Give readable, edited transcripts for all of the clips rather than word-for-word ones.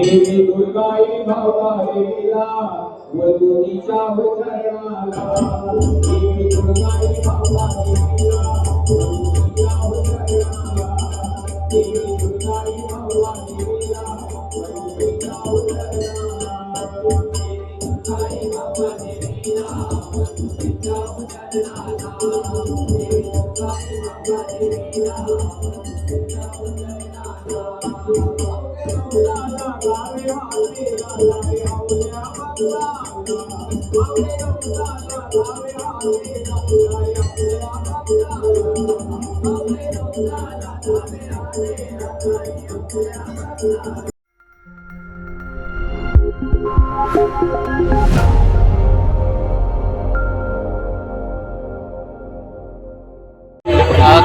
देवी दुर्गाई भावा देवीला वधूनीच्या चरणाला देवी दुर्गाई भावा देवीला वधूनीच्या चरणाला देवी दुर्गाई भावा देवीला वधूनीच्या चरणाला देवी दुर्गाई भावा देवीला वधूनीच्या चरणाला देवी दुर्गाई भावा देवीला वधूनीच्या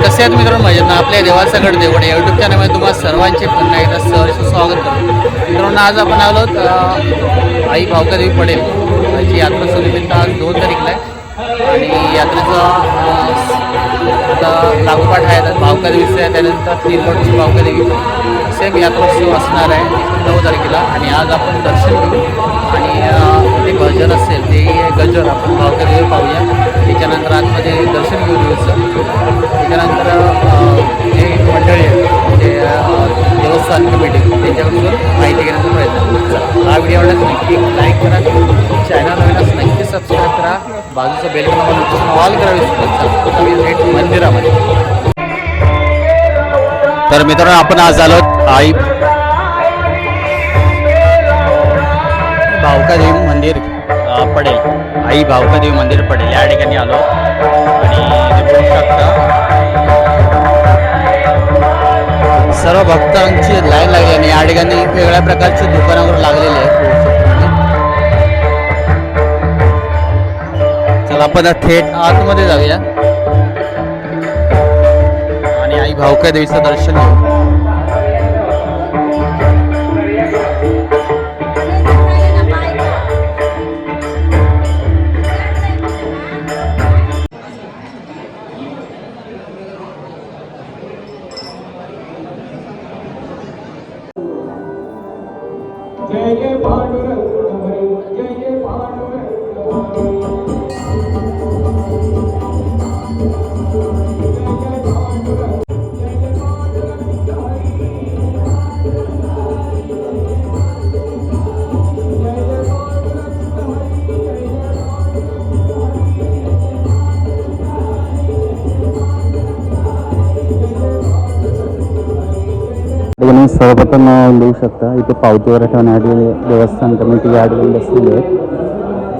कसे आहेत मित्रांनो, मजेत ना. आपल्या देवाचा गड देवगड यूट्यूब चॅनलमध्ये तुम्हाला सर्वांचे पुन्हा एकदा सहर्ष स्वागत करतो. मित्रांनो, आज आपण आलो आई भावकादेवी पडेल याची यात्रा सुनिमित्त आज 2 तारीखला आहे आणि यात्रेचा आता लागोपाठ आहे. भावकादेवीचं आहे, त्यानंतर 3 वर्षाची भावकादेवी सेम यात्रोत्सव असणार आहे 9 तारखेला. आणि आज आपण दर्शन घेऊ आणि ते भजन असेल ते गजर आपण भावकादेवी पाहूया. त्याच्यानंतर आतमध्ये दर्शन घेऊ दिवसं. त्याच्यानंतर जे मंडळी आहे म्हणजे देवस्थान कमिटी त्यांच्याकडून माहिती घेण्याचा प्रयत्न करू. हा व्हिडिओ आवडल्यास नक्की लाईक करा, चॅनल नवीन असं नक्की सबस्क्राईब करा, बाजूचं बेल बटन ऑल करा विसरू मंदिरामध्ये. तर मित्रांनो, आपण आज आलो आई भावकादेवी मंदिर पडेल, आई भावकादेवी मंदिर पडेल या ठिकाणी आलो आणि बघू शकता सर्व भक्तांची लाईन लागली आणि या ठिकाणी वेगळ्या प्रकारचे दुकानावर लागलेले आहेत. चला आपण थेट आतमध्ये जाऊया आणि आई भावकादेवीचं दर्शन घेऊ. जय जय पांडुरंग हरी, जय जय पांडुरंग हरी. सर्वप्रथम लिहू शकता. इथे पावतीवर ठेवण्यासाठी देवस्थान कमिटी या ठिकाणी बसलेली आहे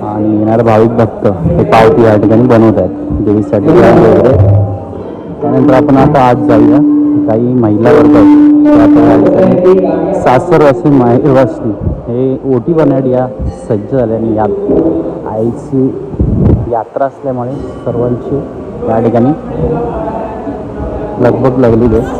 आणि येणारे भाविक भक्त हे पावती या ठिकाणी बनवत आहेत देवीसाठी वगैरे. त्यानंतर आपण आता आज जाऊया. काही महिला वर्ग सासर असून माहेरवासी हे ओटी बनवण्यासाठी या सज्ज झाले आणि यात आईची यात्रा असल्यामुळे सर्वांची या ठिकाणी लगबग लागलेली आहे.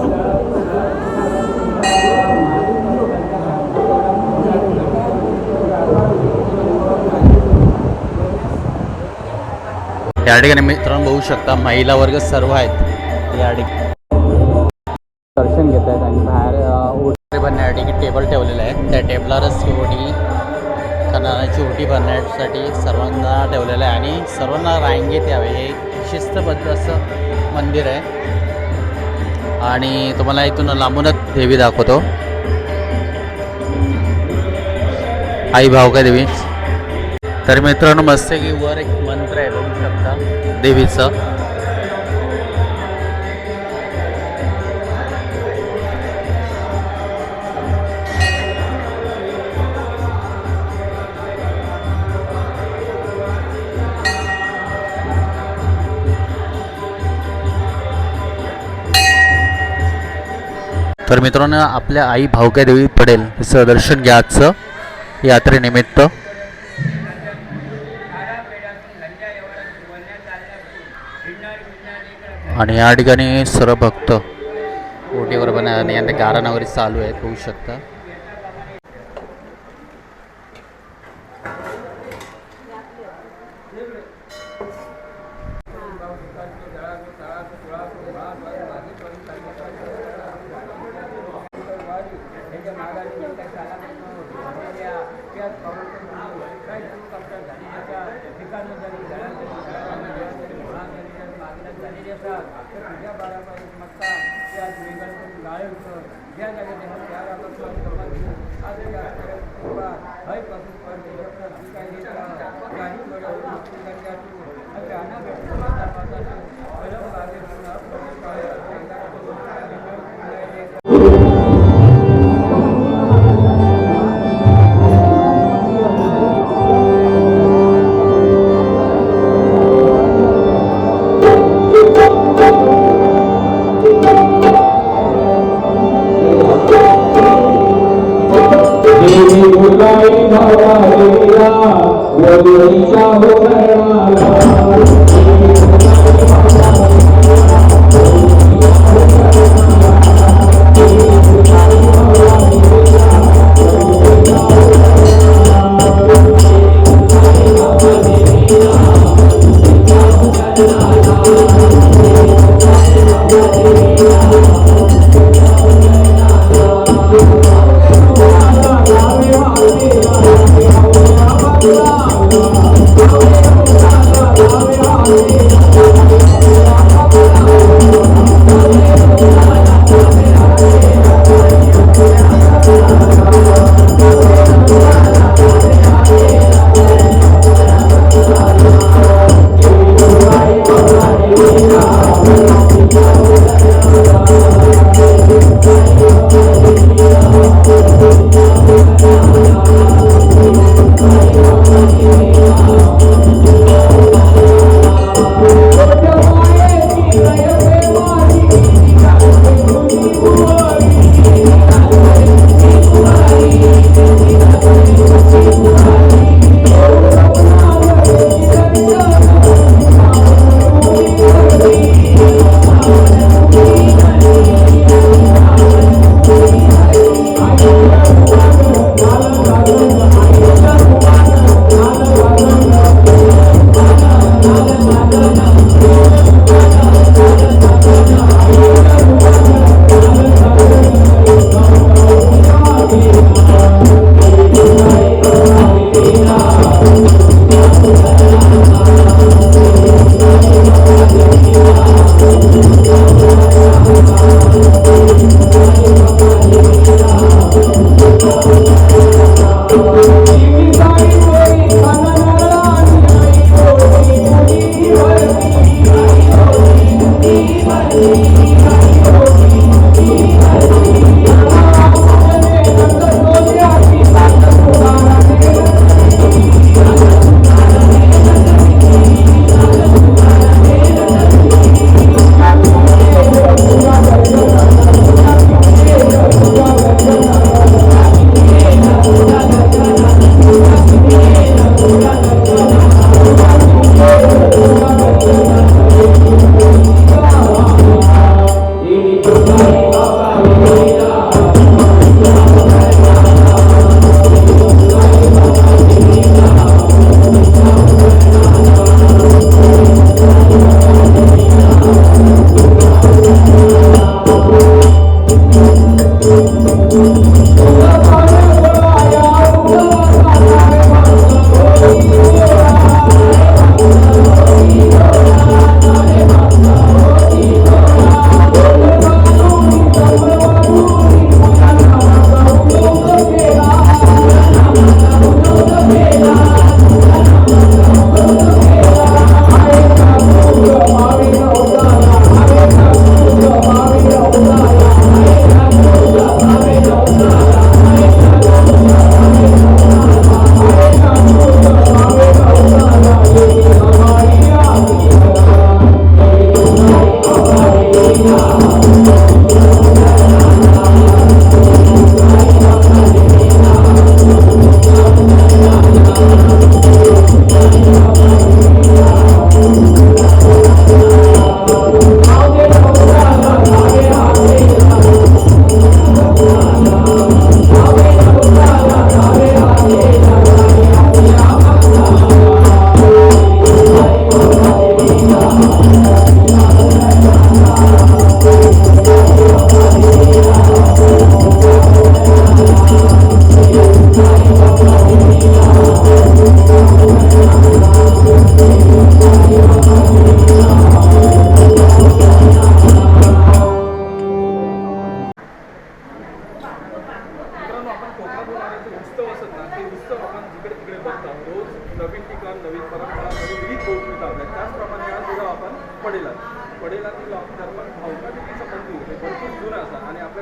या ठिकाणी मित्रांनो बघू शकता महिला वर्ग सर्व आहेत या ठिकाणी दर्शन घेत आहेत आणि बाहेर ओटी बनण्यासाठी टेबल ठेवलेलं आहे. त्या टेबलावरच ओटी खणाची ओटी भरण्यासाठी सर्वांना ठेवलेलं आहे आणि सर्वांना रांगेत यावे हे शिस्तबद्ध असं मंदिर आहे. आणि तुम्हाला इथून लांबूनच देवी दाखवतो, आई भावकादेवी. तर मित्रांनो मस्त की वर एक मंत्र आहे बघू शकता देवीचं. तर मित्रांनो आपल्या आई भावकादेवी पडेल असं दर्शन घ्या आजचं यात्रेनिमित्त. आणि या ठिकाणी सर्व भक्त ओटीवर बनवणे आणि गारणा वगैरे चालू आहे होऊ शकता. द्या त्याच पावसाचं काही चूक आपल्या झालेली असा ठिकाणं झाली मागण्यात झालेली असतात तर तुझ्या बाळाबाई मक्का त्या वेगातून गाळव कर ज्या जागेत त्या रागातून आज हयपासून पण काही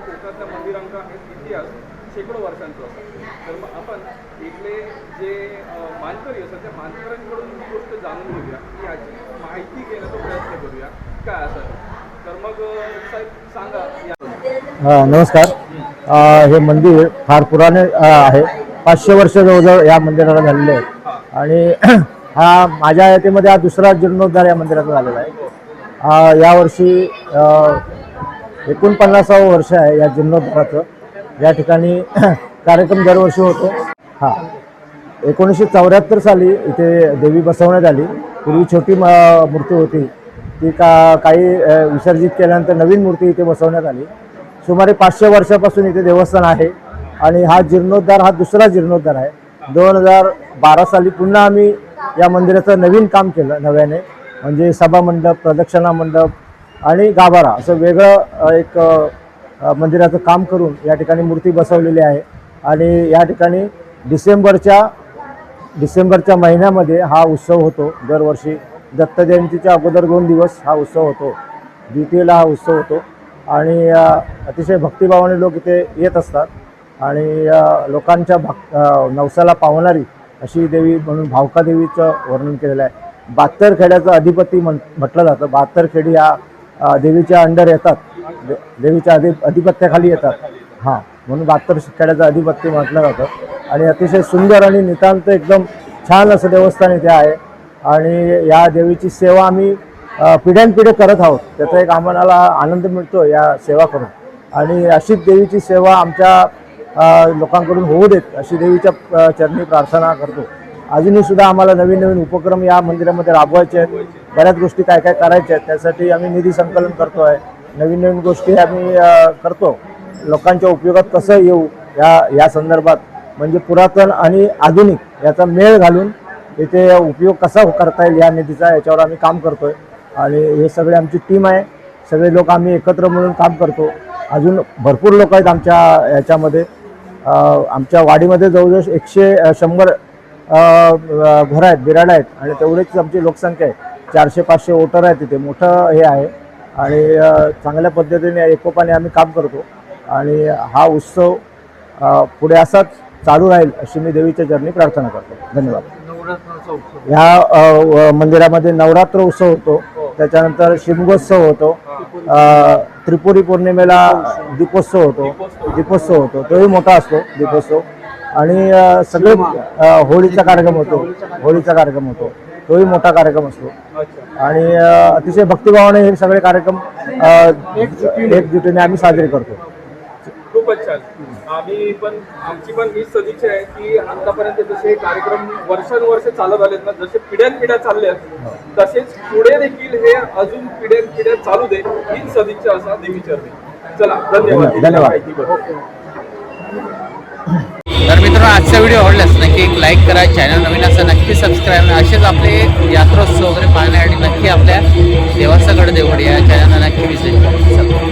कोकणातल्या मंदिरांचा आहे इतिहास शेकडो वर्षांचा असा. तर मग आपण इथले जे मानकरी असतात त्या मानकऱ्यांकडून ही गोष्ट जाणून घेऊया, याची माहिती घेण्याचा प्रयत्न करूया काय असं. तर मग साहेब सांगा या. नमस्कार. हे मंदिर फार पुराणे आहे. 500 वर्ष जवळजवळ या मंदिराला झालेले आहेत आणि हा माझ्या यातीमध्ये हा दुसरा जीर्णोद्धार या मंदिराचा झालेला आहे. यावर्षी 49वं वर्ष आहे या जीर्णोद्धाराचं. या ठिकाणी कार्यक्रम दरवर्षी होतो. 1974 साली इथे देवी बसवण्यात आली. पूर्वी छोटी मूर्ती होती ती काही विसर्जित केल्यानंतर नवीन मूर्ती इथे बसवण्यात आली. सुमारे 500 वर्षापासून इथे देवस्थान आहे आणि हा जीर्णोद्धार हा दुसरा जीर्णोद्धार आहे. 2012 साली पुन्हा आम्ही या मंदिराचं नवीन काम केलं नव्याने, म्हणजे सभामंडप, प्रदक्षिणा मंडप आणि गाभारा असं वेगळं एक मंदिराचं काम करून या ठिकाणी मूर्ती बसवलेली आहे. आणि या ठिकाणी डिसेंबरच्या महिन्यामध्ये हा उत्सव होतो दरवर्षी. दत्त जयंतीच्या अगोदर 2 दिवस हा उत्सव होतो. द्वितीयेला हा उत्सव होतो आणि अतिशय भक्तिभावाने लोक इथे येत असतात आणि लोकांच्या नवसाला पावणारी अशी देवी म्हणून भावका देवीचं वर्णन केलेलं आहे. 72 खेड्याचं अधिपती म्हटलं जातं. 72 खेडी या देवीच्या अंडर येतात, देवीच्या अधिपत्याखाली येतात. म्हणून 72 खेड्याचं अधिपत्य म्हटलं जातं आणि अतिशय सुंदर आणि नितांत एकदम छान असं देवस्थान इथे आहे. आणि या देवीची सेवा आम्ही पिढ्यानपिढ्या करत आहोत. त्याचा एक आम्हाला आनंद मिळतो या सेवा करून. आणि अशीच देवीची सेवा आमच्या लोकांकडून होऊ देत अशी देवीच्या चरणी प्रार्थना करतो. अजूनही सुद्धा आम्हाला नवीन नवीन उपक्रम या मंदिरामध्ये राबवायचे आहेत. बऱ्याच गोष्टी काय काय करायच्या आहेत, त्यासाठी आम्ही निधी संकलन करतो आहे. नवीन नवीन गोष्टी आम्ही करतो. लोकांच्या उपयोगात कसं येऊ या संदर्भात, म्हणजे पुरातन आणि आधुनिक याचा मेळ घालून इथे उपयोग कसा करता येईल या निधीचा, याच्यावर आम्ही काम करतो आहे. आणि हे सगळे आमची टीम आहे. सगळे लोक आम्ही एकत्र मिळून काम करतो. अजून भरपूर लोक आहेत आमच्या याच्यामध्ये. आमच्या वाडीमध्ये जवळजवळ 100 घरं आहेत, बिराडं आहेत आणि तेवढीच आमची लोकसंख्या आहे. 400-500 वोटर आहेत तिथे. मोठं हे आहे आणि चांगल्या पद्धतीने एकोपाने आम्ही काम करतो. आणि हा उत्सव पुढे असाच चालू राहील अशी मी देवीच्या चरणी प्रार्थना करतो. धन्यवाद. ह्या मंदिरामध्ये नवरात्र उत्सव होतो, त्याच्यानंतर शिमगोत्सव होतो, त्रिपुरी पौर्णिमेला दीपोत्सव होतो, तोही मोठा असतो दीपोत्सव. आणि सगळे होळीचा कार्यक्रम होतो, तोही मोठा कार्यक्रम असतो. आणि अतिशय भक्तिभावाने हे सगळे कार्यक्रम एकजुटीने आम्ही साजरे करतो. खूपच छान. आमची पण हीच सदिच्छा आहे की आतापर्यंत जसे कार्यक्रम वर्षानुवर्ष चालत आलेत ना, जसे पिढ्यानपिढ्या चालले आहेत तसेच पुढे देखील हे अजून पिढ्यानपिढ्या चालू दे हीच सदिच्छा असा देवीचरणी. चला, धन्यवाद. तर मित्रांनो, आजचा व्हिडिओ आवडल्यास नक्की एक लाईक करा. चॅनल नवीन असं नक्की सबस्क्राईब. असेच आपले यात्रोत्सव वगैरे पाहण्यासाठी नक्की आपल्या देवासगड देवड या चॅनलला नक्की विजिट करा.